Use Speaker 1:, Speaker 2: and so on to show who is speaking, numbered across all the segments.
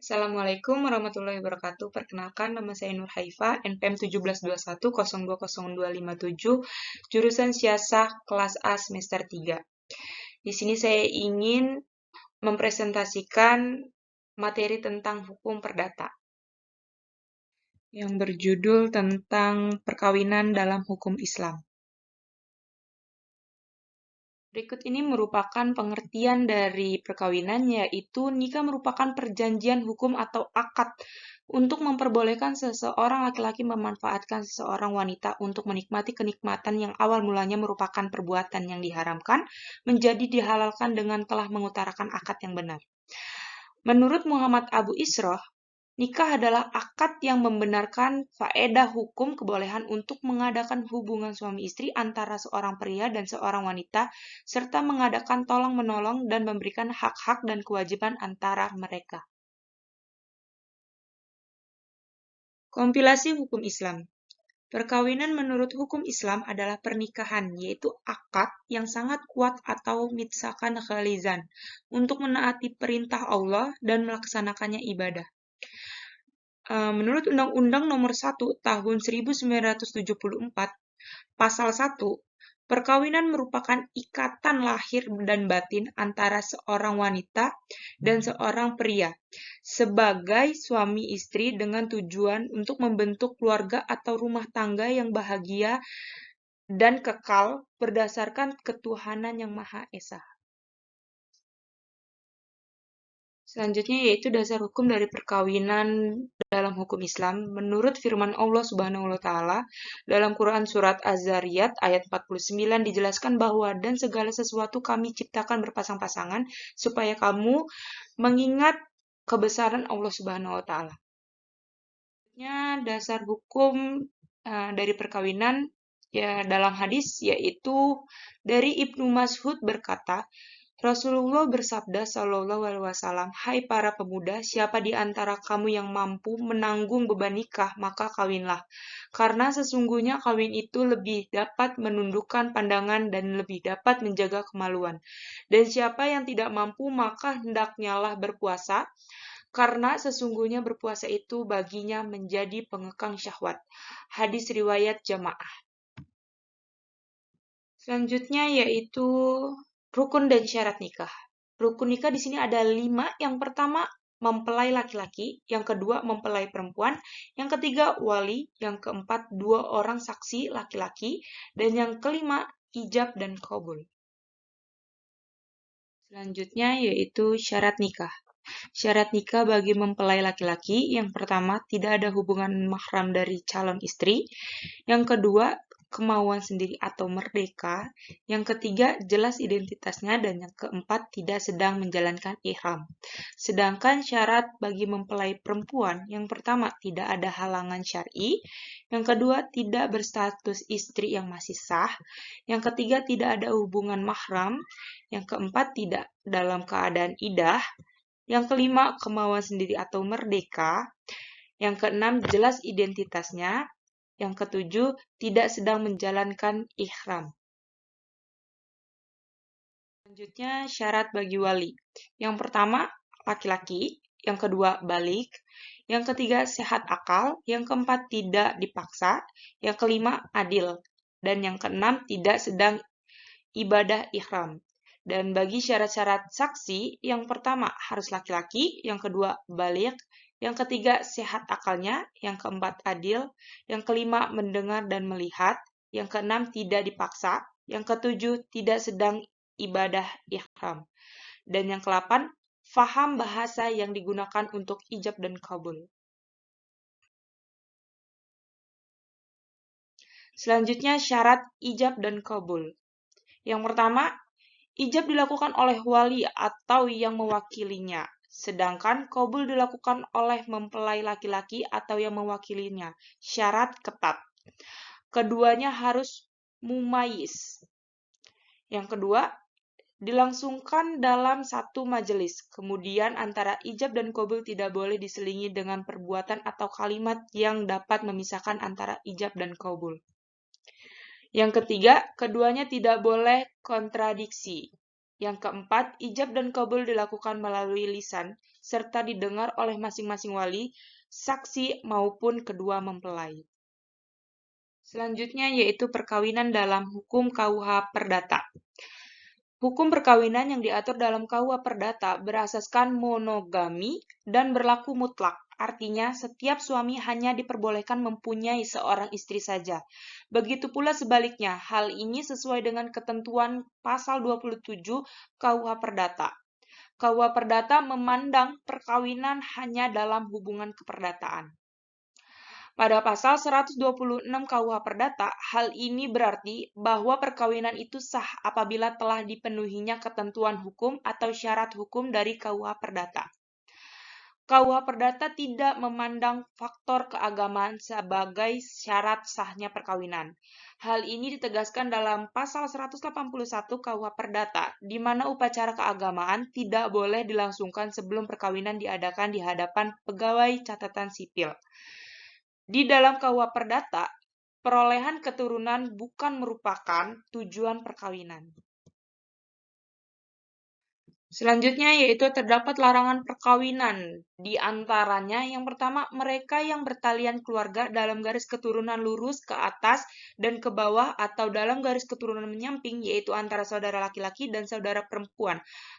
Speaker 1: Assalamualaikum warahmatullahi wabarakatuh. Perkenalkan, nama saya Nur Haifa, NPM 1721020257, jurusan Siasah kelas A semester 3. Di sini saya ingin mempresentasikan materi tentang hukum perdata yang berjudul tentang perkawinan dalam hukum Islam. Berikut ini merupakan pengertian dari perkawinan, yaitu nikah merupakan perjanjian hukum atau akad untuk memperbolehkan seseorang laki-laki memanfaatkan seseorang wanita untuk menikmati kenikmatan yang awal mulanya merupakan perbuatan yang diharamkan, menjadi dihalalkan dengan telah mengutarakan akad yang benar. Menurut Muhammad Abu Isroh, nikah adalah akad yang membenarkan faedah hukum kebolehan untuk mengadakan hubungan suami istri antara seorang pria dan seorang wanita, serta mengadakan tolong-menolong dan memberikan hak-hak dan kewajiban antara mereka. Kompilasi hukum Islam. Perkawinan menurut hukum Islam adalah pernikahan, yaitu akad yang sangat kuat atau mitsakan khalizan, untuk menaati perintah Allah dan melaksanakannya ibadah. Menurut Undang-Undang Nomor 1 Tahun 1974, Pasal 1, perkawinan merupakan ikatan lahir dan batin antara seorang wanita dan seorang pria sebagai suami istri dengan tujuan untuk membentuk keluarga atau rumah tangga yang bahagia dan kekal berdasarkan ketuhanan yang Maha Esa. Selanjutnya yaitu dasar hukum dari perkawinan dalam hukum Islam. Menurut firman Allah Subhanahu wa taala dalam Quran surat Az-Zariyat ayat 49 dijelaskan bahwa dan segala sesuatu kami ciptakan berpasang-pasangan supaya kamu mengingat kebesaran Allah Subhanahu wa taala. Dasar hukum dari perkawinan ya dalam hadis yaitu dari Ibnu Mas'ud berkata, Rasulullah bersabda Shallallahu Alaihi Wasallam, hai para pemuda, siapa di antara kamu yang mampu menanggung beban nikah, maka kawinlah. Karena sesungguhnya kawin itu lebih dapat menundukkan pandangan dan lebih dapat menjaga kemaluan. Dan siapa yang tidak mampu, maka hendaknyalah berpuasa, karena sesungguhnya berpuasa itu baginya menjadi pengekang syahwat. Hadis riwayat Jamaah. Selanjutnya yaitu rukun dan syarat nikah. Rukun nikah di sini ada 5. Yang pertama, mempelai laki-laki. Yang kedua, mempelai perempuan. Yang ketiga, wali. Yang keempat, 2 orang saksi laki-laki. Dan yang kelima, ijab dan qabul. Selanjutnya yaitu syarat nikah. Syarat nikah bagi mempelai laki-laki, yang pertama, tidak ada hubungan mahram dari calon istri. Yang kedua, kemauan sendiri atau merdeka. Yang ketiga, jelas identitasnya. Dan yang keempat, tidak sedang menjalankan ihram. Sedangkan syarat bagi mempelai perempuan, yang pertama, tidak ada halangan syar'i. Yang kedua, tidak berstatus istri yang masih sah. Yang ketiga, tidak ada hubungan mahram. Yang keempat, tidak dalam keadaan iddah. Yang kelima, kemauan sendiri atau merdeka. Yang keenam, jelas identitasnya. Yang ketujuh, tidak sedang menjalankan ihram. Selanjutnya, syarat bagi wali. Yang pertama, laki-laki. Yang kedua, balik. Yang ketiga, sehat akal. Yang keempat, tidak dipaksa. Yang kelima, adil. Dan yang keenam, tidak sedang ibadah ihram. Dan bagi syarat-syarat saksi, yang pertama harus laki-laki, yang kedua balik, yang ketiga sehat akalnya, yang keempat adil, yang kelima mendengar dan melihat, yang keenam tidak dipaksa, yang ketujuh tidak sedang ibadah ihram, dan yang ke-8 faham bahasa yang digunakan untuk ijab dan qabul. Selanjutnya syarat ijab dan qabul. Yang pertama, ijab dilakukan oleh wali atau yang mewakilinya, sedangkan qabul dilakukan oleh mempelai laki-laki atau yang mewakilinya. Syarat ketat. Keduanya harus mumayyiz. Yang kedua, dilangsungkan dalam satu majelis. Kemudian antara ijab dan qabul tidak boleh diselingi dengan perbuatan atau kalimat yang dapat memisahkan antara ijab dan qabul. Yang ketiga, keduanya tidak boleh kontradiksi. Yang keempat, ijab dan qabul dilakukan melalui lisan, serta didengar oleh masing-masing wali, saksi maupun kedua mempelai. Selanjutnya yaitu perkawinan dalam hukum KUH Perdata. Hukum perkawinan yang diatur dalam KUH Perdata berasaskan monogami dan berlaku mutlak. Artinya, setiap suami hanya diperbolehkan mempunyai seorang istri saja. Begitu pula sebaliknya, hal ini sesuai dengan ketentuan pasal 27 KUH Perdata. KUH Perdata memandang perkawinan hanya dalam hubungan keperdataan. Pada pasal 126 KUH Perdata, hal ini berarti bahwa perkawinan itu sah apabila telah dipenuhinya ketentuan hukum atau syarat hukum dari KUH Perdata. KUH Perdata tidak memandang faktor keagamaan sebagai syarat sahnya perkawinan. Hal ini ditegaskan dalam pasal 181 KUH Perdata, di mana upacara keagamaan tidak boleh dilangsungkan sebelum perkawinan diadakan di hadapan pegawai catatan sipil. Di dalam KUH Perdata, perolehan keturunan bukan merupakan tujuan perkawinan. Selanjutnya yaitu terdapat larangan perkawinan. Di antaranya yang pertama, mereka yang bertalian keluarga dalam garis keturunan lurus ke atas dan ke bawah atau dalam garis keturunan menyamping, yaitu antara saudara laki-laki dan saudara perempuan.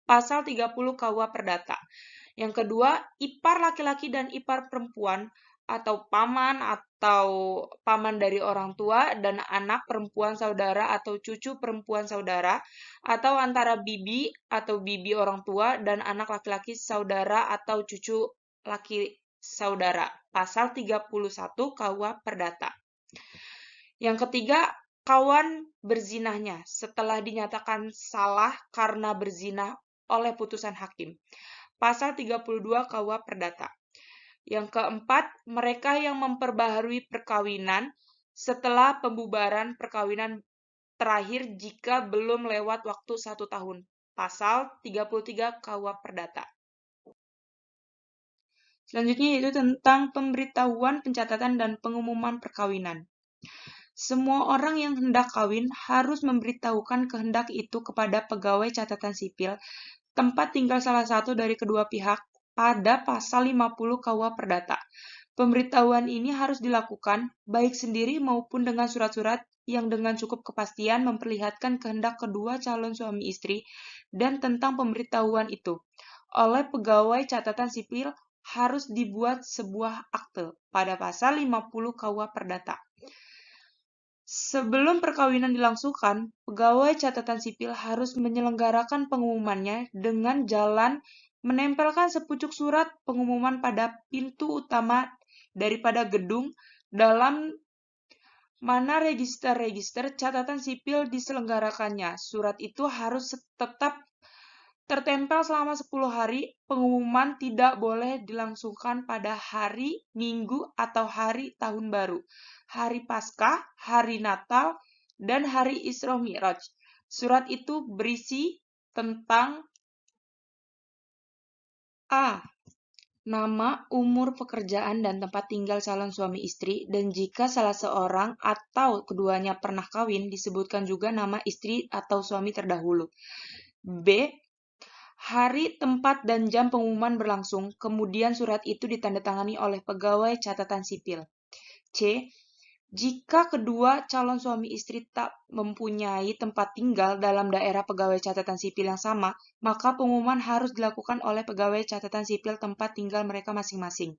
Speaker 1: Pasal 30 KUH Perdata. Yang kedua, ipar laki-laki dan ipar perempuan atau paman dari orang tua dan anak perempuan saudara atau cucu perempuan saudara, atau antara bibi atau bibi orang tua dan anak laki-laki saudara atau cucu laki saudara. Pasal 31 KUH Perdata. Yang ketiga, kawan berzinahnya setelah dinyatakan salah karena berzinah oleh putusan hakim. Pasal 32 KUH Perdata. Yang keempat, mereka yang memperbaharui perkawinan setelah pembubaran perkawinan terakhir jika belum lewat waktu 1 tahun. Pasal 33 KUH Perdata. Selanjutnya yaitu tentang pemberitahuan, pencatatan, dan pengumuman perkawinan. Semua orang yang hendak kawin harus memberitahukan kehendak itu kepada pegawai catatan sipil, tempat tinggal salah satu dari kedua pihak, pada pasal 50 KUH Perdata. Pemberitahuan ini harus dilakukan baik sendiri maupun dengan surat-surat yang dengan cukup kepastian memperlihatkan kehendak kedua calon suami istri dan tentang pemberitahuan itu. Oleh pegawai catatan sipil harus dibuat sebuah akte pada pasal 50 KUH Perdata. Sebelum perkawinan dilangsungkan, pegawai catatan sipil harus menyelenggarakan pengumumannya dengan jalan menempelkan sepucuk surat pengumuman pada pintu utama daripada gedung dalam mana register-register catatan sipil diselenggarakannya. Surat itu harus tetap tertempel selama 10 hari. Pengumuman tidak boleh dilangsungkan pada hari, minggu, atau hari tahun baru, hari Paskah, hari Natal, dan hari Isra Mi'raj. Surat itu berisi tentang A. Nama, umur, pekerjaan, dan tempat tinggal calon suami istri, dan jika salah seorang atau keduanya pernah kawin, disebutkan juga nama istri atau suami terdahulu. B. Hari, tempat, dan jam pengumuman berlangsung, kemudian surat itu ditandatangani oleh pegawai catatan sipil. C. Jika kedua calon suami istri tak mempunyai tempat tinggal dalam daerah pegawai catatan sipil yang sama, maka pengumuman harus dilakukan oleh pegawai catatan sipil tempat tinggal mereka masing-masing.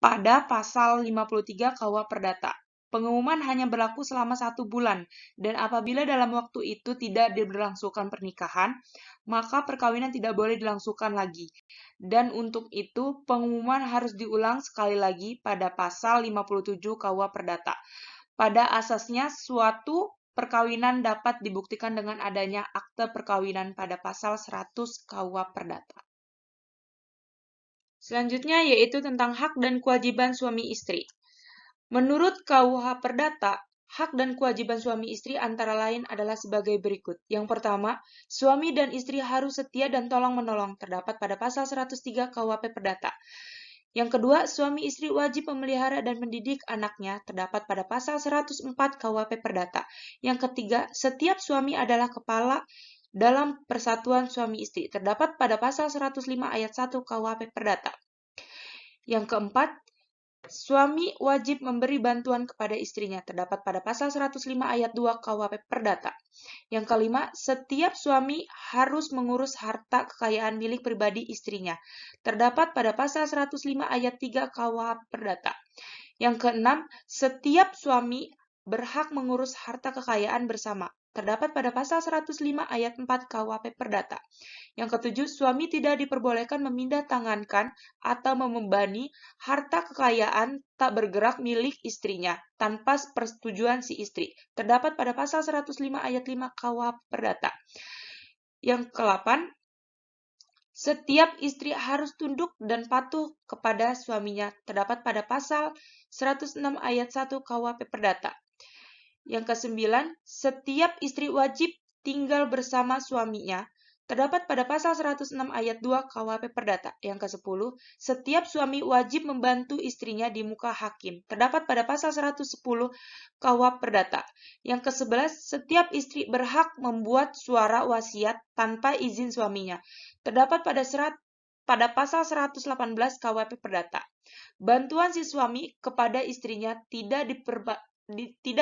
Speaker 1: Pada pasal 53 KUH Perdata, pengumuman hanya berlaku selama 1 bulan, dan apabila dalam waktu itu tidak diberlangsungkan pernikahan, maka perkawinan tidak boleh dilangsungkan lagi. Dan untuk itu, pengumuman harus diulang sekali lagi pada pasal 57 KUH Perdata. Pada asasnya, suatu perkawinan dapat dibuktikan dengan adanya akte perkawinan pada pasal 100 KUH Perdata. Selanjutnya yaitu tentang hak dan kewajiban suami istri. Menurut KUH Perdata, hak dan kewajiban suami istri antara lain adalah sebagai berikut. Yang pertama, suami dan istri harus setia dan tolong-menolong, terdapat pada pasal 103 KUHP Perdata. Yang kedua, suami istri wajib memelihara dan mendidik anaknya, terdapat pada pasal 104 KUHP Perdata. Yang ketiga, setiap suami adalah kepala dalam persatuan suami istri, terdapat pada pasal 105 ayat 1 KUHP Perdata. Yang keempat, suami wajib memberi bantuan kepada istrinya, terdapat pada pasal 105 ayat 2 KUHP Perdata. Yang kelima, setiap suami harus mengurus harta kekayaan milik pribadi istrinya, terdapat pada pasal 105 ayat 3 KUHP Perdata. Yang keenam, setiap suami berhak mengurus harta kekayaan bersama, terdapat pada pasal 105 ayat 4 KUHP Perdata. Yang ketujuh, suami tidak diperbolehkan memindahtangankan atau membebani harta kekayaan tak bergerak milik istrinya tanpa persetujuan si istri, terdapat pada pasal 105 ayat 5 KUHP Perdata. Yang ke-8, setiap istri harus tunduk dan patuh kepada suaminya, terdapat pada pasal 106 ayat 1 KUHP Perdata. Yang ke-9, setiap istri wajib tinggal bersama suaminya, terdapat pada pasal 106 ayat 2 KUHP Perdata. Yang ke-10, setiap suami wajib membantu istrinya di muka hakim, terdapat pada pasal 110 KUHP Perdata. Yang ke-11, setiap istri berhak membuat suara wasiat tanpa izin suaminya, terdapat pada pasal 118 KUHP Perdata. Bantuan si suami kepada istrinya tidak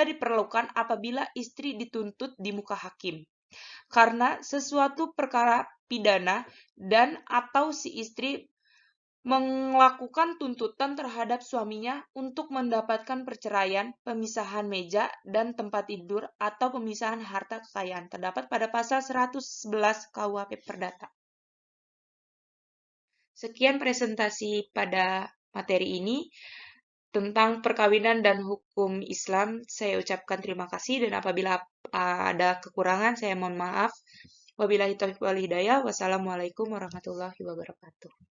Speaker 1: diperlukan apabila istri dituntut di muka hakim, karena sesuatu perkara pidana dan atau si istri melakukan tuntutan terhadap suaminya untuk mendapatkan perceraian, pemisahan meja dan tempat tidur, atau pemisahan harta kekayaan, terdapat pada pasal 111 KUHP Perdata. Sekian presentasi pada materi ini tentang perkawinan dan hukum Islam. Saya ucapkan terima kasih, dan apabila ada kekurangan saya mohon maaf. Wabillahi taufiq wal hidayah. Wassalamualaikum warahmatullahi wabarakatuh.